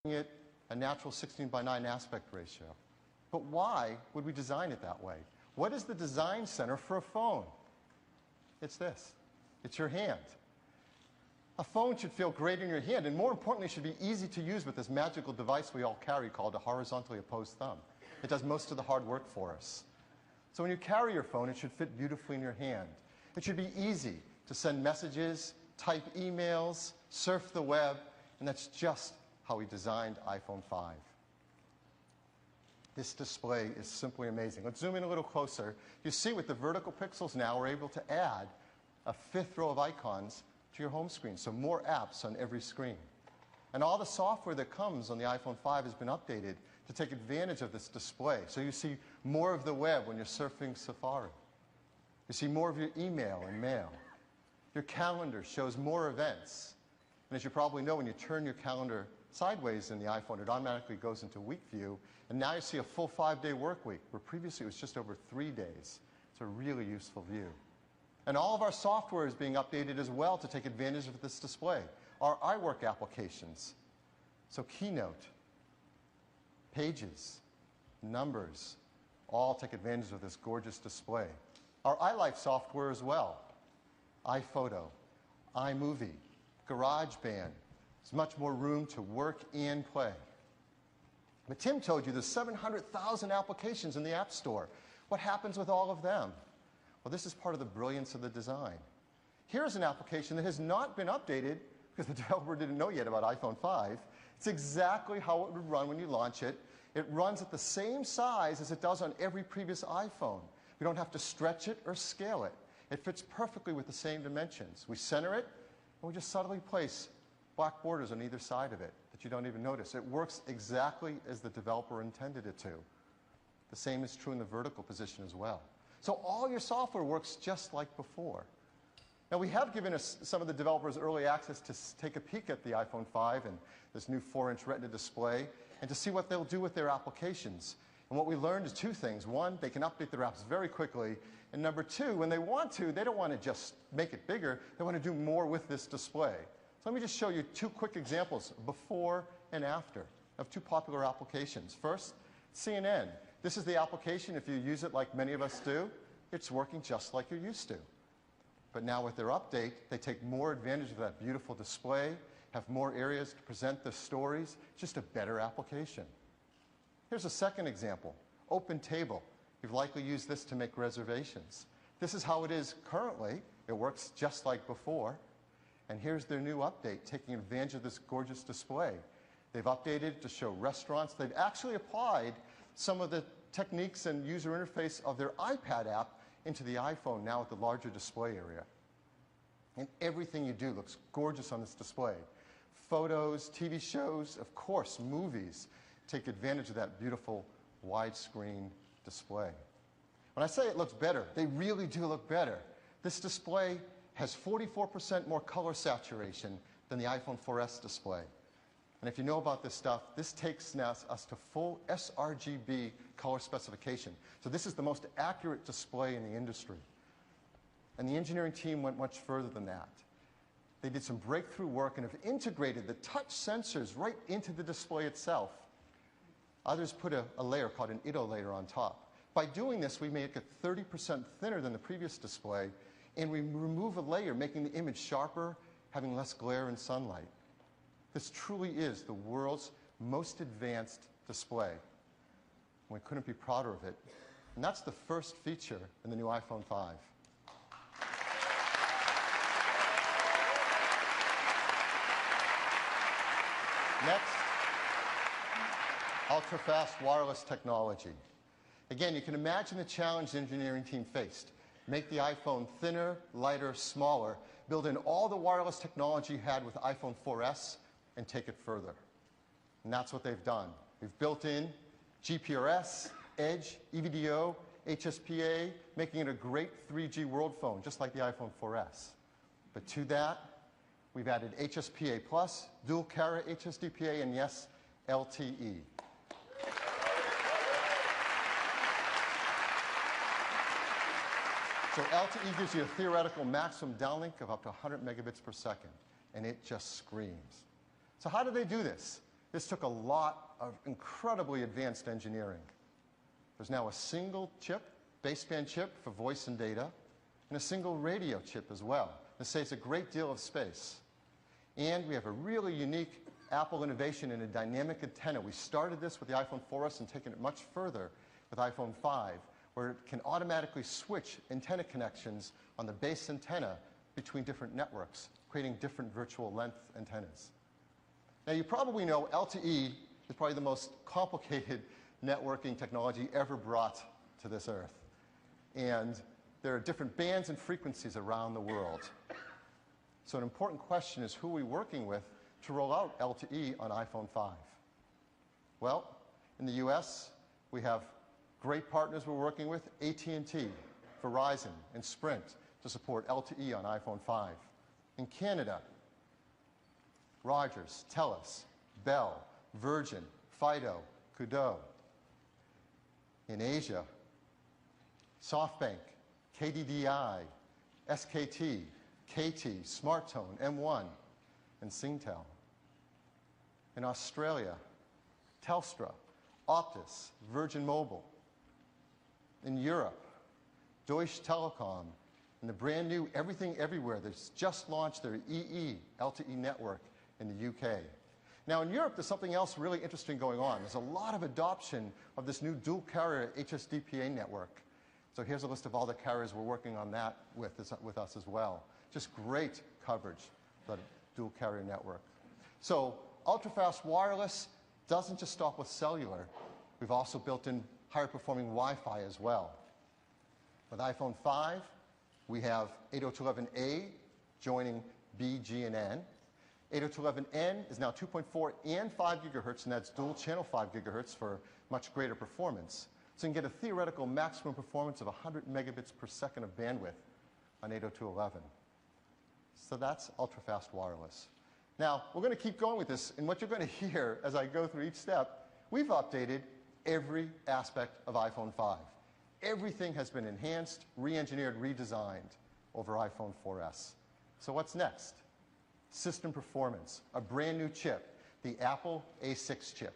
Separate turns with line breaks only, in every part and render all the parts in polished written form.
it a natural 16:9 aspect ratio. But why would we design it that way? What is the design center for a phone? It's this. It's your hand. A phone should feel great in your hand, and more importantly, it should be easy to use with this magical device we all carry called a horizontally opposed thumb. It does most of the hard work for us. So when you carry your phone, it should fit beautifully in your hand. It should be easy to send messages, type emails, surf the web, and that's just how we designed iPhone 5. This display is simply amazing. Let's zoom in a little closer. You see with the vertical pixels now, we're able to add a fifth row of icons to your home screen, so more apps on every screen. And all the software that comes on the iPhone 5 has been updated to take advantage of this display. So you see more of the web when you're surfing Safari. You see more of your email and mail. Your calendar shows more events. And as you probably know, when you turn your calendar sideways in the iPhone, it automatically goes into week view. And now you see a full 5-day work week, where previously it was just over 3 days. It's a really useful view. And all of our software is being updated as well to take advantage of this display. Our iWork applications, so Keynote, Pages, Numbers, all take advantage of this gorgeous display. Our iLife software as well, iPhoto, iMovie, GarageBand. There's much more room to work and play. But Tim told you there's 700,000 applications in the App Store. What happens with all of them? Well, this is part of the brilliance of the design. Here's an application that has not been updated because the developer didn't know yet about iPhone 5. It's exactly how it would run when you launch it. It runs at the same size as it does on every previous iPhone. We don't have to stretch it or scale it. It fits perfectly with the same dimensions. We center it, and we just subtly place black borders on either side of it that you don't even notice. It works exactly as the developer intended it to. The same is true in the vertical position as well. So all your software works just like before. Now, we have given some of the developers early access to take a peek at the iPhone 5 and this new 4-inch Retina display and to see what they'll do with their applications. And what we learned is two things. One, they can update their apps very quickly. And number two, when they want to, they don't want to just make it bigger. They want to do more with this display. So let me just show you two quick examples, before and after, of two popular applications. First, CNN. This is the application. If you use it like many of us do, it's working just like you're used to. But now with their update, they take more advantage of that beautiful display, have more areas to present the stories, just a better application. Here's a second example, Open Table. You've likely used this to make reservations. This is how it is currently. It works just like before. And here's their new update, taking advantage of this gorgeous display. They've updated to show restaurants. They've actually applied some of the techniques and user interface of their iPad app into the iPhone now with the larger display area. And everything you do looks gorgeous on this display. Photos, TV shows, of course, movies take advantage of that beautiful widescreen display. When I say it looks better, they really do look better. This display has 44% more color saturation than the iPhone 4S display. And if you know about this stuff, this takes us to full sRGB color specification. So this is the most accurate display in the industry. And the engineering team went much further than that. They did some breakthrough work and have integrated the touch sensors right into the display itself. Others put a layer called an ITO layer on top. By doing this, we make it 30% thinner than the previous display, and we remove a layer, making the image sharper, having less glare and sunlight. This truly is the world's most advanced display. We couldn't be prouder of it. And that's the first feature in the new iPhone 5. Next, ultra-fast wireless technology. Again, you can imagine the challenge the engineering team faced. Make the iPhone thinner, lighter, smaller, build in all the wireless technology you had with iPhone 4S, and take it further. And that's what they've done. We've built in GPRS, Edge, EVDO, HSPA, making it a great 3G world phone, just like the iPhone 4S. But to that, we've added HSPA+, dual carrier HSDPA, and yes, LTE. So LTE gives you a theoretical maximum downlink of up to 100 megabits per second, and it just screams. So how do they do this? This took a lot of incredibly advanced engineering. There's now a single chip, baseband chip for voice and data, and a single radio chip as well. This saves a great deal of space. And we have a really unique Apple innovation in a dynamic antenna. We started this with the iPhone 4S and taken it much further with iPhone 5, where it can automatically switch antenna connections on the base antenna between different networks, creating different virtual length antennas. Now, you probably know LTE is probably the most complicated networking technology ever brought to this earth. And there are different bands and frequencies around the world. So an important question is, who are we working with to roll out LTE on iPhone 5? Well, in the US, we have great partners we're working with, AT&T, Verizon, and Sprint, to support LTE on iPhone 5. In Canada, Rogers, TELUS, Bell, Virgin, Fido, Koodo. In Asia, SoftBank, KDDI, SKT, KT, SmartTone, M1, and Singtel. In Australia, Telstra, Optus, Virgin Mobile. In Europe, Deutsche Telekom, and the brand new Everything Everywhere that's just launched their EE LTE network in the UK. Now in Europe, there's something else really interesting going on. There's a lot of adoption of this new dual carrier HSDPA network. So here's a list of all the carriers we're working on that with us as well. Just great coverage, the dual carrier network. So ultra-fast wireless doesn't just stop with cellular. We've also built in higher performing Wi-Fi as well. With iPhone 5, we have 802.11a joining B, G, and N. 802.11n is now 2.4 and 5 gigahertz, and that's dual channel 5 gigahertz for much greater performance. So you can get a theoretical maximum performance of 100 megabits per second of bandwidth on 802.11. So that's ultra-fast wireless. Now, we're going to keep going with this, and what you're going to hear as I go through each step, we've updated every aspect of iPhone 5. Everything has been enhanced, re-engineered, redesigned over iPhone 4S. So what's next? System performance, a brand new chip, the Apple A6 chip.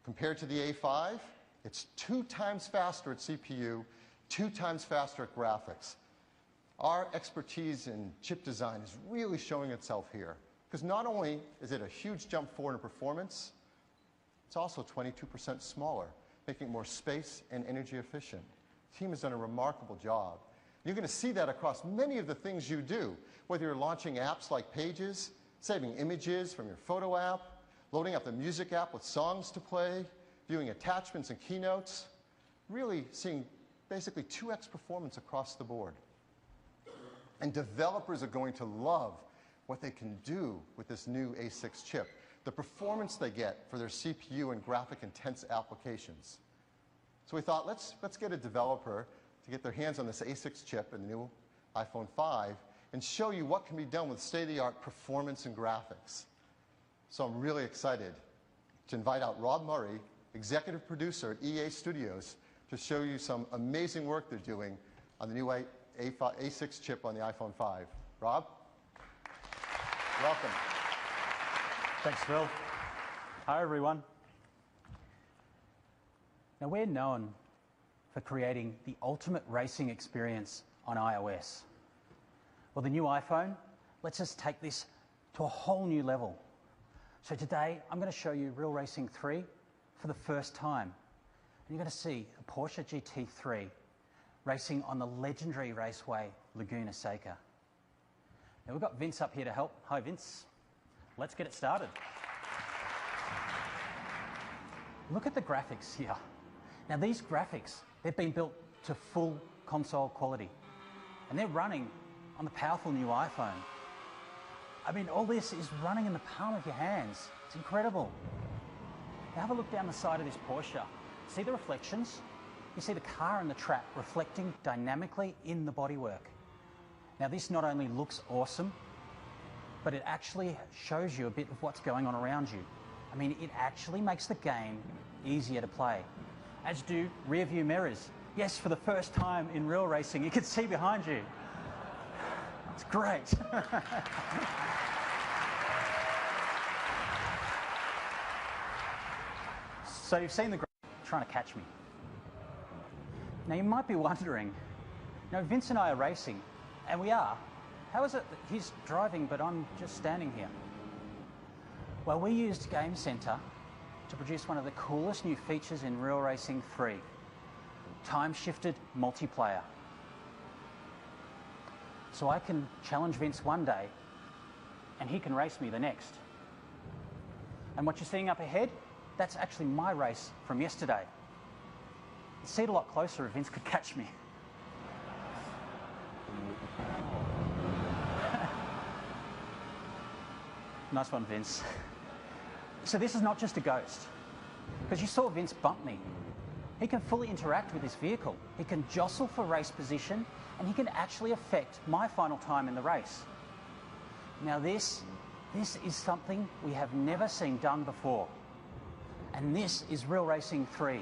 Compared to the A5, it's 2 times faster at CPU, 2 times faster at graphics. Our expertise in chip design is really showing itself here, because not only is it a huge jump forward in performance, it's also 22% smaller, making it more space and energy efficient. The team has done a remarkable job. You're going to see that across many of the things you do, whether you're launching apps like Pages, saving images from your photo app, loading up the music app with songs to play, viewing attachments and keynotes, really seeing basically 2x performance across the board. And developers are going to love what they can do with this new A6 chip, the performance they get for their CPU and graphic-intense applications. So we thought, let's get a developer to get their hands on this A6 chip in the new iPhone 5 and show you what can be done with state-of-the-art performance and graphics. So I'm really excited to invite out Rob Murray, executive producer at EA Studios, to show you some amazing work they're doing on the new A6 chip on the iPhone 5. Rob? Welcome.
Thanks, Phil. Hi, everyone. Now, we're known for creating the ultimate racing experience on iOS. Well, the new iPhone lets us take this to a whole new level. So today, I'm going to show you Real Racing 3 for the first time. And you're going to see a Porsche GT3 racing on the legendary raceway Laguna Seca. Now, we've got Vince up here to help. Hi, Vince. Let's get it started. Look at the graphics here. Now, these graphics, they've been built to full console quality, and they're running on the powerful new iPhone. I mean, all this is running in the palm of your hands. It's incredible. Now have a look down the side of this Porsche. See the reflections? You see the car and the track reflecting dynamically in the bodywork. Now this not only looks awesome, but it actually shows you a bit of what's going on around you. I mean, it actually makes the game easier to play, as do rear view mirrors. Yes, for the first time in real racing, you can see behind you. It's great. So you've seen the graphic trying to catch me. Now you might be wondering, Vince and I are racing, and we are. How is it that he's driving but I'm just standing here? Well, we used Game Center to produce one of the coolest new features in Real Racing 3, time-shifted multiplayer. So I can challenge Vince one day, and he can race me the next. And what you're seeing up ahead, that's actually my race from yesterday. You'd see it a lot closer if Vince could catch me. Nice one, Vince. So this is not just a ghost, because you saw Vince bump me. He can fully interact with his vehicle. He can jostle for race position, and he can actually affect my final time in the race. Now this is something we have never seen done before. And this is Real Racing 3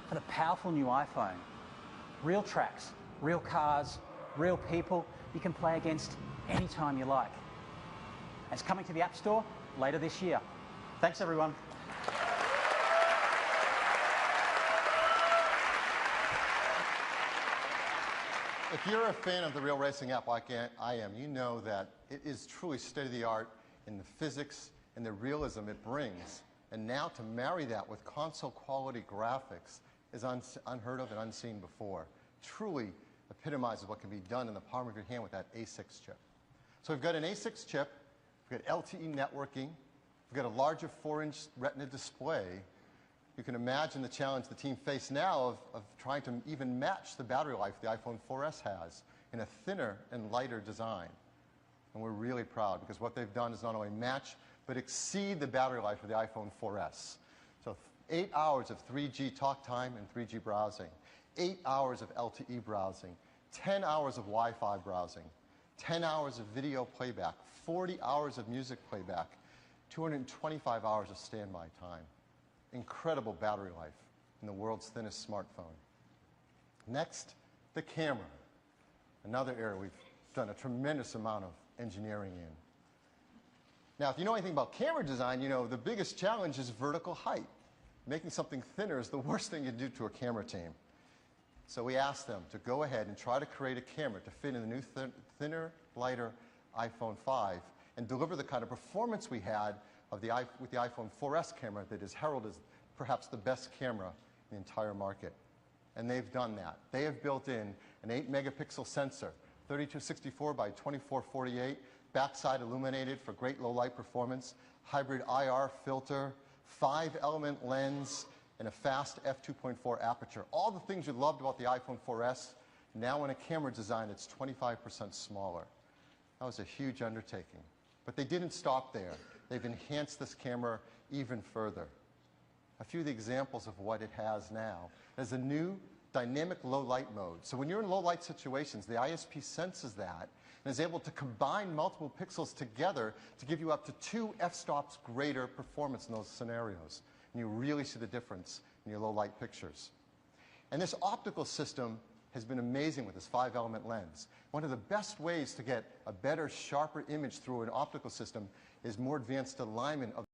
for the powerful new iPhone. Real tracks, real cars, real people you can play against anytime you like. It's coming to the App Store later this year. Thanks, everyone.
If you're a fan of the Real Racing app like I am, you know that it is truly state-of-the-art in the physics and the realism it brings. And now to marry that with console-quality graphics is unheard of and unseen before. Truly epitomizes what can be done in the palm of your hand with that A6 chip. So we've got an A6 chip, we've got LTE networking, we've got a larger 4-inch Retina display. You can imagine the challenge the team faced now of trying to even match the battery life the iPhone 4S has in a thinner and lighter design. And we're really proud because what they've done is not only match, but exceed the battery life of the iPhone 4S. So 8 hours of 3G talk time and 3G browsing, 8 hours of LTE browsing, 10 hours of Wi-Fi browsing, 10 hours of video playback, 40 hours of music playback, 225 hours of standby time. Incredible battery life in the world's thinnest smartphone. Next, the camera. Another area we've done a tremendous amount of engineering in. Now, if you know anything about camera design, you know the biggest challenge is vertical height. Making something thinner is the worst thing you can do to a camera team. So we asked them to go ahead and try to create a camera to fit in the new thinner, lighter iPhone 5 and deliver the kind of performance we had with the iPhone 4S camera that is heralded as perhaps the best camera in the entire market. And they've done that. They have built in an 8-megapixel sensor, 3264 by 2448, backside illuminated for great low light performance, hybrid IR filter, 5-element lens, and a fast f2.4 aperture. All the things you loved about the iPhone 4S, now in a camera design that's 25% smaller. That was a huge undertaking. But they didn't stop there. They've enhanced this camera even further. A few of the examples of what it has now is a new dynamic low light mode. So when you're in low light situations, the ISP senses that and is able to combine multiple pixels together to give you up to 2 f-stops greater performance in those scenarios. And you really see the difference in your low light pictures. And this optical system has been amazing with this 5-element lens. One of the best ways to get a better, sharper image through an optical system is more advanced alignment of